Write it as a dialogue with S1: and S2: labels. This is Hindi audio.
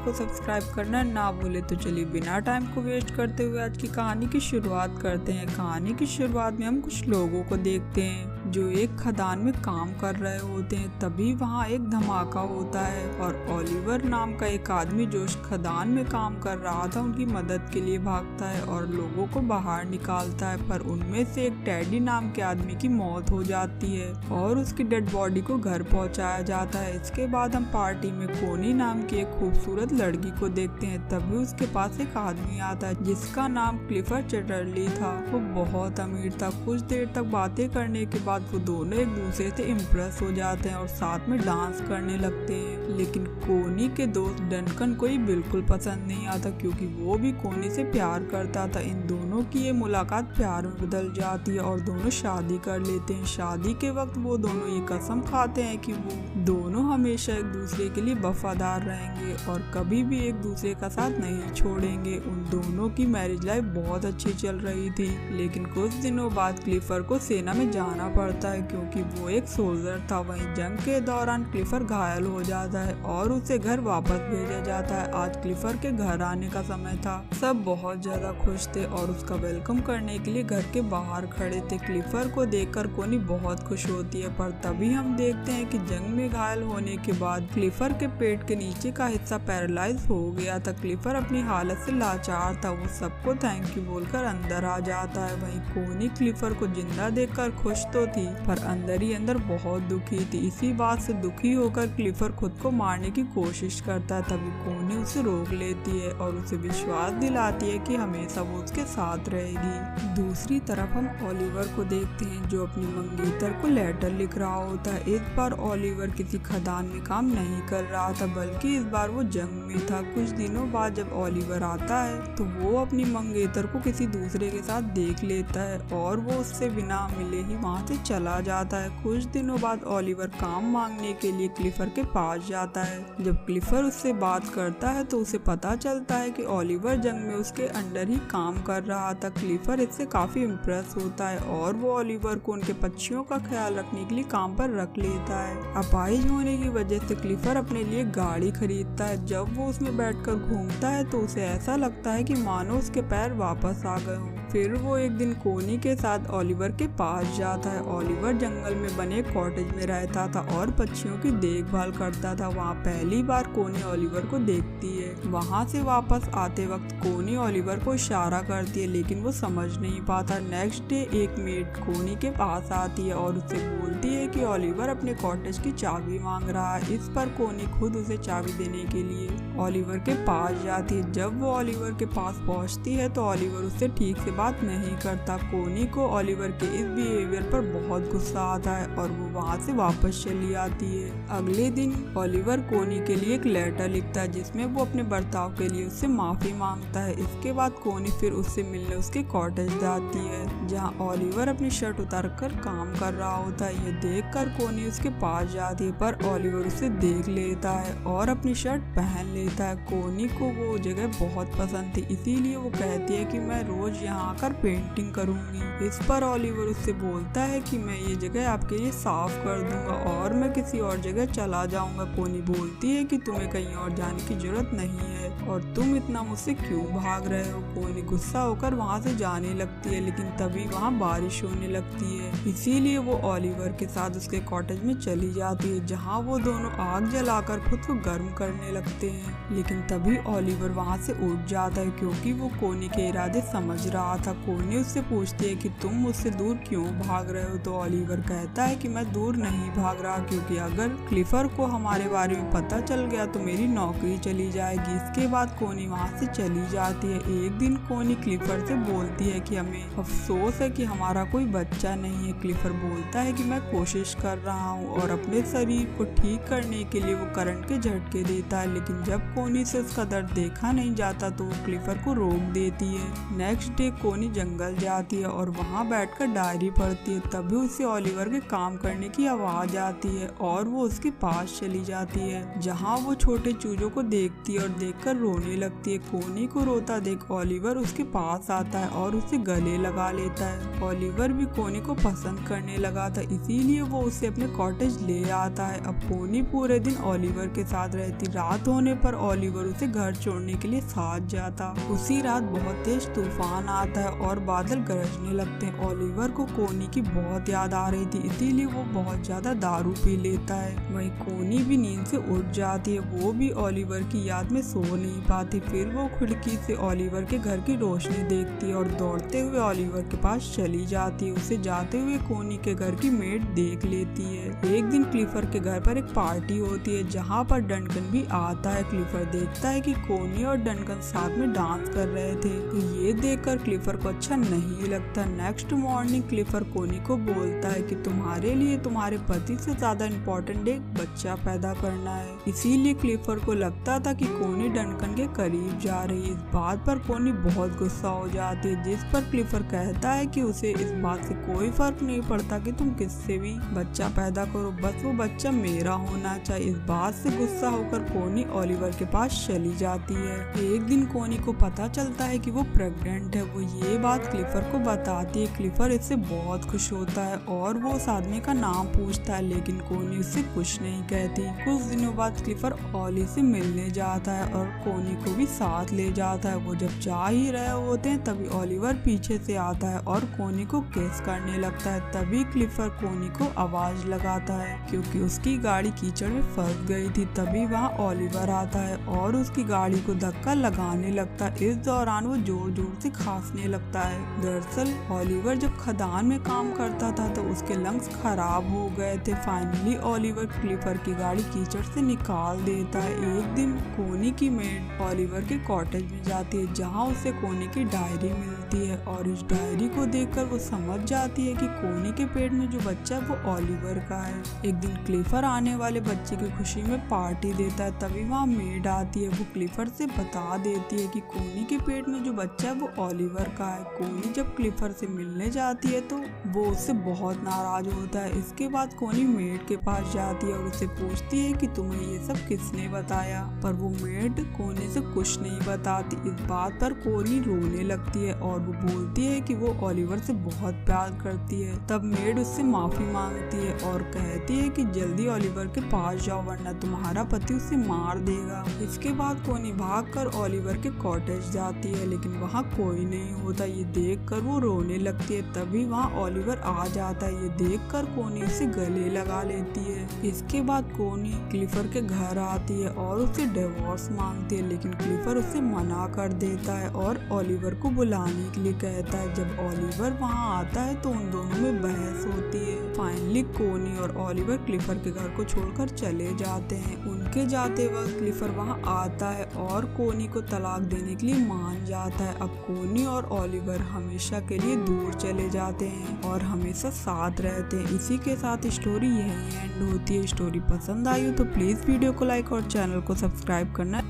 S1: को सब्सक्राइब करना ना भूले। तो चलिए बिना टाइम को वेस्ट करते हुए आज की कहानी की शुरुआत करते हैं। कहानी की शुरुआत में हम कुछ लोगों को देखते हैं जो एक खदान में काम कर रहे होते हैं। तभी वहाँ एक धमाका होता है और ओलिवर नाम का एक आदमी जो उस खदान में काम कर रहा था उनकी मदद के लिए भागता है और लोगों को बाहर निकालता है। पर उनमें से एक टेडी नाम के आदमी की मौत हो जाती है और उसकी डेड बॉडी को घर पहुंचाया जाता है। इसके बाद हम पार्टी में कोनी नाम की एक खूबसूरत लड़की को देखते हैं। तभी उसके पास एक आदमी आता है जिसका नाम क्लिफर्ड चैटरली था। वो बहुत अमीर था। कुछ देर तक बातें करने के बाद वो दोनों एक दूसरे से इम्प्रेस हो जाते हैं और साथ में डांस करने लगते हैं। लेकिन कोनी के दोस्त डनकन को ही बिल्कुल पसंद नहीं आता क्योंकि वो भी कोनी से प्यार करता था। इन दोनों की ये मुलाकात प्यार में बदल जाती है और दोनों शादी कर लेते हैं। शादी के वक्त वो दोनों ये कसम खाते हैं कि वो दोनों हमेशा एक दूसरे के लिए वफादार रहेंगे और कभी भी एक दूसरे का साथ नहीं छोड़ेंगे। उन दोनों की मैरिज लाइफ बहुत अच्छी चल रही थी। लेकिन कुछ दिनों बाद क्लिफर्ड को सेना में जाना पड़ता है क्योंकि वो एक सोल्जर था। वहीं जंग के दौरान क्लिफर्ड घायल हो जाता है और उसे घर वापस भेजा जाता है। आज क्लिफर्ड के घर आने का समय था। सब बहुत ज्यादा खुश थे और उसका वेलकम करने के लिए घर के बाहर खड़े थे। क्लिफर्ड को देखकर कोनी बहुत खुश होती है। पर तभी हम देखते हैं कि जंग में घायल होने के बाद क्लिफर्ड के पेट के नीचे का हिस्सा पैरालाइज हो गया था। क्लिफर्ड अपनी हालत से लाचार था। वो सबको थैंक यू बोलकर अंदर आ जाता है। वहीं कोनी क्लिफर्ड को जिंदा देखकर खुश तो थी पर अंदर ही अंदर बहुत दुखी थी। इसी बात से दुखी होकर क्लिफर्ड खुद को मारने की कोशिश करता है। तभी कोनी उसे रोक लेती है और उसे विश्वास दिलाती है कि हमेशा वो उसके साथ रहेगी। दूसरी तरफ हम ओलिवर को देखते हैं जो अपनी मंगेतर को लेटर लिख रहा होता है। इस बार ओलिवर किसी खदान में काम नहीं कर रहा था बल्कि इस बार वो जंग में था। कुछ दिनों बाद जब ओलिवर आता है तो वो अपनी मंगेतर को किसी दूसरे के साथ देख लेता है और वो उससे बिना मिले ही वहाँ से चला जाता है। कुछ दिनों बाद ओलिवर काम मांगने के लिए क्लिफर्ड के पास जाता है। जब क्लिफर्ड उससे बात करता है तो उसे पता चलता है कि ओलिवर जंग में उसके अंडर ही काम कर रहा था। क्लिफर्ड इससे काफी इम्प्रेस होता है और वो ओलिवर को उनके पक्षियों का ख्याल रखने के लिए काम पर रख लेता है। अपाहिज होने की वजह से क्लिफर्ड अपने लिए गाड़ी खरीदता है। जब वो उसमें बैठकर घूमता है तो उसे ऐसा लगता है कि मानो उसके पैर वापस आ गए हों। फिर वो एक दिन कोनी के साथ ओलिवर के पास जाता है। ओलिवर जंगल में बने कॉटेज में रहता था और पक्षियों की देखभाल करता था। वहाँ पहली बार कोनी ओलिवर को देखती है। वहाँ से वापस आते वक्त कोनी ओलिवर को इशारा करती है लेकिन वो समझ नहीं पाता। नेक्स्ट डे एक मेड कोनी के पास आती है और उसे बोलती है कि ओलिवर अपने कॉटेज की चाबी मांग रहा है। इस पर कोनी खुद उसे चाबी देने के लिए ओलिवर के पास जाती है। जब वो ओलिवर के पास पहुँचती है तो ओलिवर उससे ठीक से बात नहीं करता। कोनी को ओलिवर के इस बिहेवियर पर बहुत गुस्सा आता है और वो वहाँ से वापस चली आती है। अगले दिन ओलिवर कोनी के लिए एक लेटर लिखता है जिसमें वो अपने बर्ताव के लिए उससे माफी मांगता है। इसके बाद कोनी फिर उससे मिलने उसके कॉटेज जाती है जहाँ ओलिवर अपनी शर्ट उतारकर काम कर रहा होता है। ये देखकर कोनी उसके पास जाती है पर ओलिवर उसे देख लेता है और अपनी शर्ट पहन लेता है। कोनी को वो जगह बहुत पसंद थी इसीलिए वो कहती है कि मैं रोज यहाँ आकर पेंटिंग करूंगी। इस पर ओलिवर उससे बोलता है कि मैं ये जगह आपके लिए साफ कर दूंगा और मैं किसी और जगह चला जाऊंगा। कोनी बोलती है कि तुम्हें कहीं और जाने की जरूरत नहीं है और तुम इतना मुझसे क्यों भाग रहे हो। कोनी गुस्सा होकर वहाँ से जाने लगती है लेकिन तभी वहाँ बारिश होने लगती है इसीलिए वो ओलिवर के साथ उसके कॉटेज में चली जाती है जहाँ वो दोनों आग जलाकर खुद को गर्म करने लगते हैं। लेकिन तभी ओलिवर वहाँ से उठ जाता है क्योंकि वो कोनी के इरादे समझ रहा था। कोनी उससे पूछती है कि तुम मुझसे दूर क्यों भाग रहे हो तो ओलिवर कहता है कि मैं दूर नहीं भाग रहा क्योंकि अगर क्लिफर्ड को हमारे बारे में पता चल गया तो मेरी नौकरी चली जाएगी। इसके बाद कोनी वहाँ से चली जाती है। एक दिन कोनी क्लिफर्ड से बोलती है कि हमें अफसोस है कि हमारा कोई बच्चा नहीं है। क्लिफर्ड बोलता है कि मैं कोशिश कर रहा हूँ और अपने शरीर को ठीक करने के लिए वो करंट के झटके देता है लेकिन जब कोनी से उसका दर्द देखा नहीं जाता तो वो क्लिफर्ड को रोक देती है। नेक्स्ट डे कोनी जंगल जाती है और वहाँ बैठकर डायरी पढ़ती है। तभी उसे ओलिवर के काम करने की आवाज आती है और वो उसके पास चली जाती है, जहाँ वो छोटे चूजों को देखती है और देखकर रोने लगती है। कोनी को रोता देख ओलिवर उसके पास आता है और उसे गले लगा लेता है। ओलिवर भी कोनी को पसंद करने लगा था, इसीलिए वो उसे अपने कॉटेज ले आता है। अब कोनी पूरे दिन ओलिवर के साथ रहती। रात होने पर ओलिवर उसे घर छोड़ने के लिए साथ जाता। उसी रात बहुत तेज तूफान आता है और बादल गरजने लगते हैं। ओलिवर को कोनी की बहुत याद आ रही थी, इसीलिए वो बहुत ज्यादा दारू पी लेता है। वहीं कोनी भी नींद से उठ जाती है। वो भी ओलिवर की याद में सो नहीं पाती। फिर वो खिड़की से ओलिवर के घर की रोशनी देखती है और दौड़ते हुए ओलिवर के पास चली जाती है। उसे जाते हुए कोनी के घर की मेड देख लेती है। एक दिन क्लिफर के घर पर एक पार्टी होती है, जहाँ पर डनकन भी आता है। क्लिफर देखता है कि कोनी और डनकन साथ में डांस कर रहे थे, तो ये देखकर क्लिफर को अच्छा नहीं लगता। नेक्स्ट मॉर्निंग क्लिफर कोनी को बोलता है कि तुम्हारे लिए तुम्हारे पति से ज्यादा इम्पोर्टेंट एक बच्चा पैदा करना है। इसीलिए क्लिफर को लगता था कि कोनी डनकन के करीब जा रही है। इस बात पर कोनी बहुत गुस्सा हो जाती है, जिस पर क्लिफर कहता है कि उसे इस बात से कोई फर्क नहीं पड़ता कि तुम किससे भी बच्चा पैदा करो, बस वो बच्चा मेरा होना चाहिए। इस बात से गुस्सा होकर कोनी ओलिवर के पास चली जाती है। एक दिन कोनी को पता चलता है कि वो प्रेग्नेंट है। वो ये बात क्लिफर को बताती है। क्लिफर इससे बहुत खुश होता है और वो उस आदमी का नाम पूछता है, लेकिन कोनी उससे कुछ नहीं कहती। कुछ दिनों बाद क्लिफर ओली से मिलने जाता है और कोनी को भी साथ ले जाता है। वो जब जा ही रहे होते हैं तभी ओलिवर पीछे से आता है और कोनी को किस करने लगता है। तभी क्लिफर कोनी को आवाज लगाता है, क्योंकि उसकी गाड़ी कीचड़ में फंस गई थी। तभी वहाँ ओलिवर आता है और उसकी गाड़ी को धक्का लगाने लगता है। इस दौरान वो जोर जोर से खांसने लगता है। दरअसल ओलिवर जब खदान में काम करता था तो उसके लंग्स खराब हो गए थे। फाइनली ओलिवर क्लिफर की गाड़ी कीचड़ से निकाल देता है। एक दिन कोनी की मेड ओलिवर के कॉटेज में जाती है, जहाँ उसे कोनी की डायरी मिलती है और इस डायरी को देखकर वो समझ जाती है कि कोनी के पेट में जो बच्चा है वो ओलिवर का है। एक दिन क्लिफर आने वाले बच्चे की खुशी में पार्टी देता है। तभी वहाँ मेड आती है। वो क्लिफर से बता देती है कि कोनी के पेट में जो बच्चा है वो ओलिवर का है। कोनी जब क्लिफर से मिलने जाती है तो वो उससे बहुत नाराज होता है। इसके बाद कोनी मेड के पास जाती है और उससे पूछती है कि तुम्हें ये सब किसने बताया, पर वो मेड कोनी से कुछ नहीं बताती। इस बात पर कोनी रोने लगती है और वो बोलती है कि वो ओलिवर से बहुत प्यार करती है। तब मेड उससे माफी मांगती है और कहती है कि जल्दी ओलिवर के पास जाओ वरना तुम्हारा पति उसे मार देगा। इसके बाद कोनी भागकर ओलिवर के कॉटेज जाती है, लेकिन वहाँ कोई नहीं होता। ये देखकर वो रोने लगती है। तभी वहाँ ओलिवर आ जाता है। ये देखकर कोनी उसे गले लगा लेती है। इसके बाद कोनी क्लिफर के घर आती है और उससे डिवोर्स मांगती है, लेकिन क्लिफर उसे मना कर देता है और ओलिवर को बुलाने के लिए कहता है। जब ओलिवर वहाँ आता है तो उन दोनों में बहस होती है। फाइनली कोनी और ओलिवर क्लिफर के घर को छोड़कर चले जाते हैं। उनके जाते वक्त क्लिफर वहाँ आता है और कोनी को तलाक देने के लिए मान जाता है। अब कोनी और ओलिवर हमेशा के लिए दूर चले जाते हैं और हमेशा साथ रहते हैं। इसी के साथ स्टोरी यही एंड होती है। स्टोरी पसंद आई हो तो प्लीज वीडियो को लाइक और चैनल को सब्सक्राइब करना